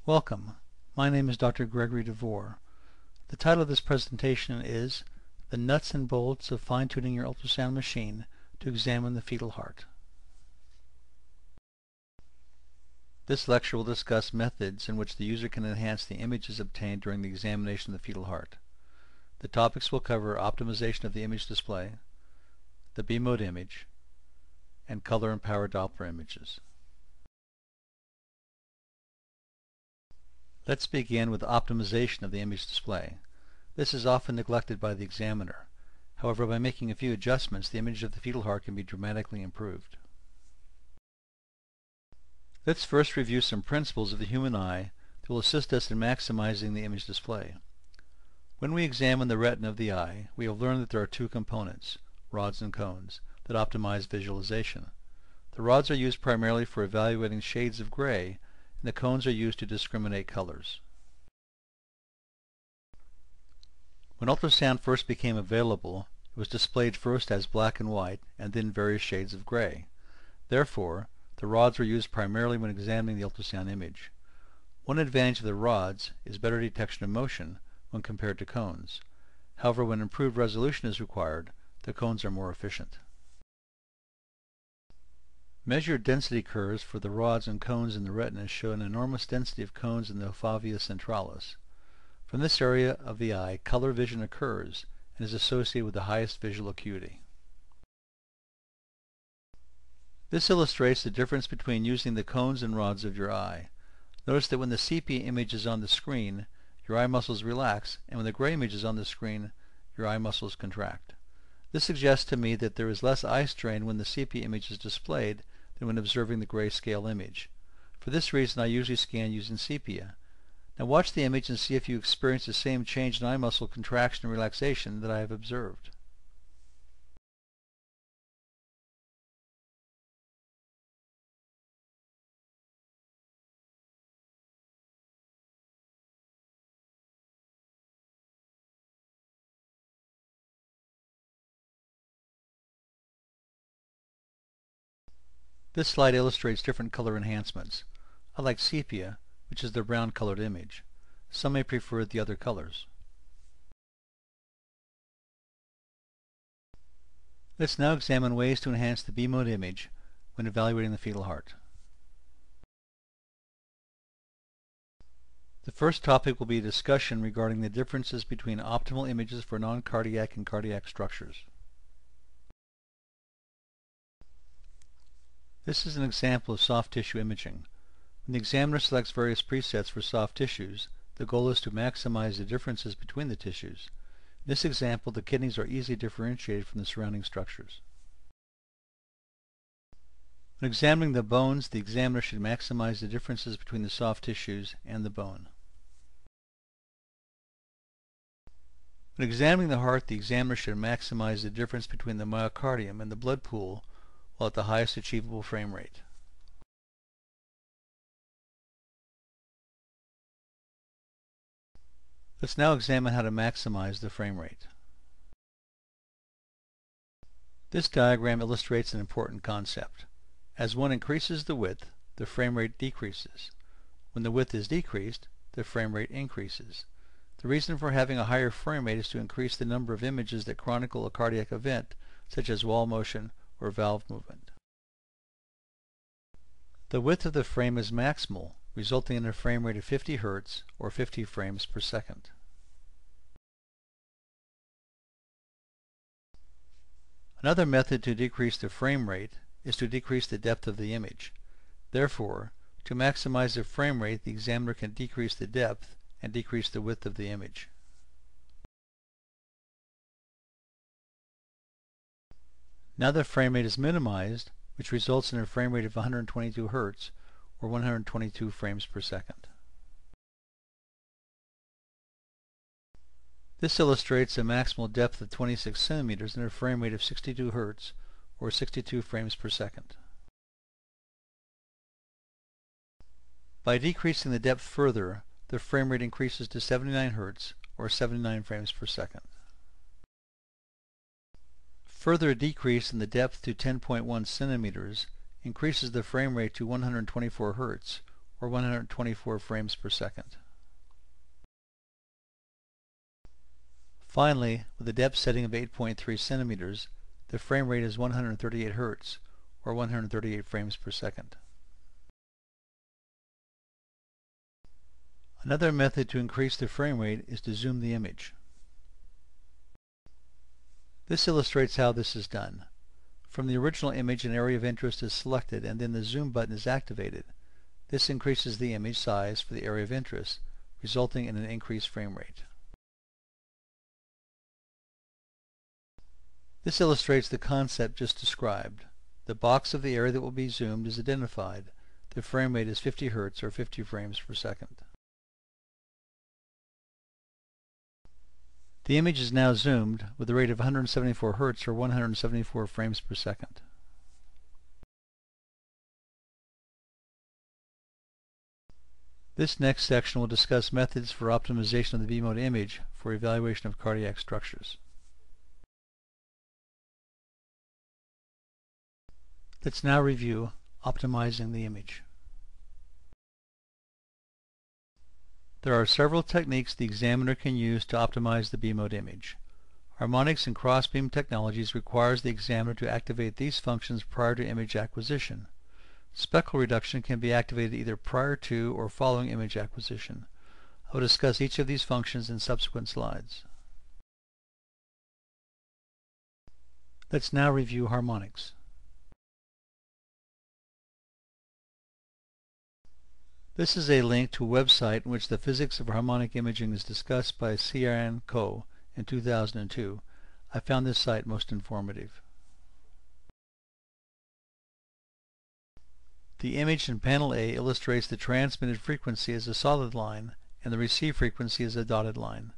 Welcome. My name is Dr. Gregory DeVore. The title of this presentation is The Nuts and Bolts of Fine-Tuning Your Ultrasound Machine to Examine the Fetal Heart. This lecture will discuss methods in which the user can enhance the images obtained during the examination of the fetal heart. The topics will cover optimization of the image display, the B-mode image, and color and power Doppler images. Let's begin with optimization of the image display. This is often neglected by the examiner. However, by making a few adjustments, the image of the fetal heart can be dramatically improved. Let's first review some principles of the human eye that will assist us in maximizing the image display. When we examine the retina of the eye, we have learned that there are two components, rods and cones, that optimize visualization. The rods are used primarily for evaluating shades of gray, and the cones are used to discriminate colors. When ultrasound first became available, it was displayed first as black and white and then various shades of gray. Therefore, the rods were used primarily when examining the ultrasound image. One advantage of the rods is better detection of motion when compared to cones. However, when improved resolution is required, the cones are more efficient. Measured density curves for the rods and cones in the retina show an enormous density of cones in the fovea centralis. From this area of the eye, color vision occurs and is associated with the highest visual acuity. This illustrates the difference between using the cones and rods of your eye. Notice that when the sepia image is on the screen, your eye muscles relax, and when the gray image is on the screen, your eye muscles contract. This suggests to me that there is less eye strain when the sepia image is displayed than when observing the grayscale image. For this reason, I usually scan using sepia. Now watch the image and see if you experience the same change in eye muscle contraction and relaxation that I have observed. This slide illustrates different color enhancements. I like sepia, which is the brown colored image. Some may prefer the other colors. Let's now examine ways to enhance the B-mode image when evaluating the fetal heart. The first topic will be a discussion regarding the differences between optimal images for non-cardiac and cardiac structures. This is an example of soft tissue imaging. When the examiner selects various presets for soft tissues, the goal is to maximize the differences between the tissues. In this example, the kidneys are easily differentiated from the surrounding structures. When examining the bones, the examiner should maximize the differences between the soft tissues and the bone. When examining the heart, the examiner should maximize the difference between the myocardium and the blood pool while at the highest achievable frame rate. Let's now examine how to maximize the frame rate. This diagram illustrates an important concept. As one increases the width, the frame rate decreases. When the width is decreased, the frame rate increases. The reason for having a higher frame rate is to increase the number of images that chronicle a cardiac event, such as wall motion or valve movement. The width of the frame is maximal, resulting in a frame rate of 50 Hz or 50 frames per second. Another method to decrease the frame rate is to decrease the depth of the image. Therefore, to maximize the frame rate, the examiner can decrease the depth and decrease the width of the image. Now the frame rate is minimized, which results in a frame rate of 122 Hz or 122 frames per second. This illustrates a maximal depth of 26 centimeters and a frame rate of 62 Hz or 62 frames per second. By decreasing the depth further, the frame rate increases to 79 Hz or 79 frames per second. Further decrease in the depth to 10.1 centimeters increases the frame rate to 124 Hz or 124 frames per second. Finally, with a depth setting of 8.3 centimeters, the frame rate is 138 Hz, or 138 frames per second. Another method to increase the frame rate is to zoom the image. This illustrates how this is done. From the original image, an area of interest is selected and then the zoom button is activated. This increases the image size for the area of interest, resulting in an increased frame rate. This illustrates the concept just described. The box of the area that will be zoomed is identified. The frame rate is 50 Hz or 50 frames per second. The image is now zoomed with a rate of 174 Hz or 174 frames per second. This next section will discuss methods for optimization of the B-mode image for evaluation of cardiac structures. Let's now review optimizing the image. There are several techniques the examiner can use to optimize the B-mode image. Harmonics and Crossbeam technologies requires the examiner to activate these functions prior to image acquisition. Speckle reduction can be activated either prior to or following image acquisition. I will discuss each of these functions in subsequent slides. Let's now review harmonics. This is a link to a website in which the physics of harmonic imaging is discussed by Ciaran Co. in 2002. I found this site most informative. The image in panel A illustrates the transmitted frequency as a solid line and the received frequency as a dotted line.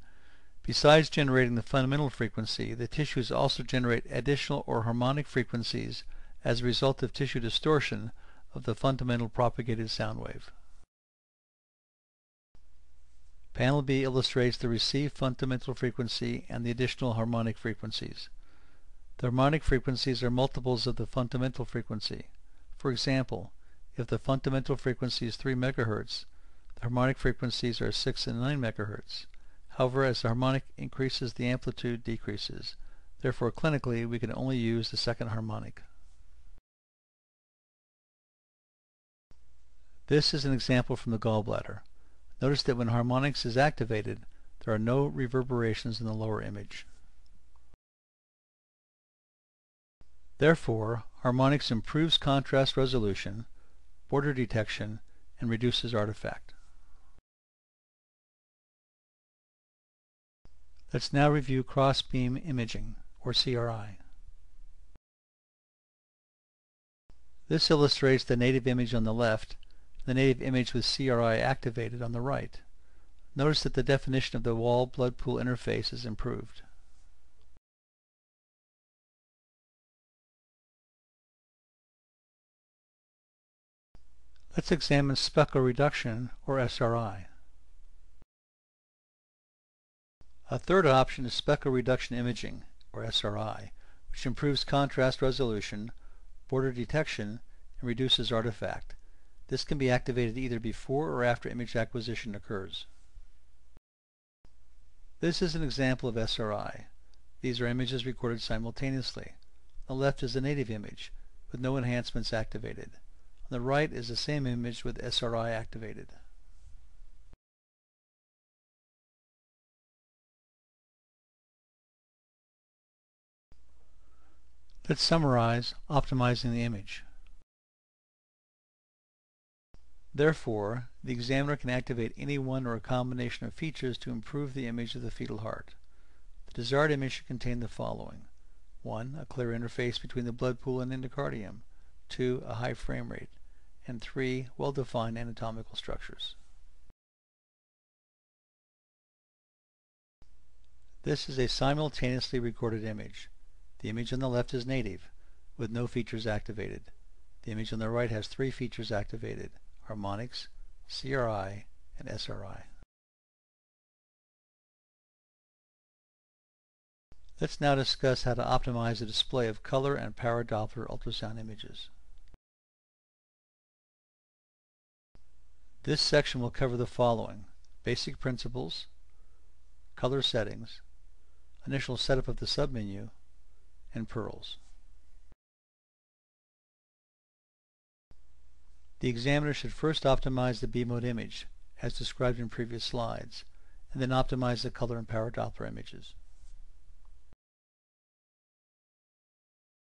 Besides generating the fundamental frequency, the tissues also generate additional or harmonic frequencies as a result of tissue distortion of the fundamental propagated sound wave. Panel B illustrates the received fundamental frequency and the additional harmonic frequencies. The harmonic frequencies are multiples of the fundamental frequency. For example, if the fundamental frequency is 3 MHz, the harmonic frequencies are 6 and 9 MHz. However, as the harmonic increases, the amplitude decreases. Therefore, clinically, we can only use the second harmonic. This is an example from the gallbladder. Notice that when harmonics is activated, there are no reverberations in the lower image. Therefore, harmonics improves contrast resolution, border detection, and reduces artifact. Let's now review Crossbeam Imaging, or CRI. This illustrates the native image on the left, the native image with CRI activated on the right. Notice that the definition of the wall blood pool interface is improved. Let's examine speckle reduction, or SRI. A third option is speckle reduction imaging, or SRI, which improves contrast resolution, border detection, and reduces artifact. This can be activated either before or after image acquisition occurs. This is an example of SRI. These are images recorded simultaneously. On the left is a native image, with no enhancements activated. On the right is the same image with SRI activated. Let's summarize optimizing the image. Therefore, the examiner can activate any one or a combination of features to improve the image of the fetal heart. The desired image should contain the following: 1. A clear interface between the blood pool and endocardium. 2. A high frame rate. And 3. Well-defined anatomical structures. This is a simultaneously recorded image. The image on the left is native, with no features activated. The image on the right has 3 features activated: harmonics, CRI, and SRI. Let's now discuss how to optimize the display of color and power Doppler ultrasound images. This section will cover the following: basic principles, color settings, initial setup of the submenu, and pearls. The examiner should first optimize the B-mode image, as described in previous slides, and then optimize the color and power Doppler images.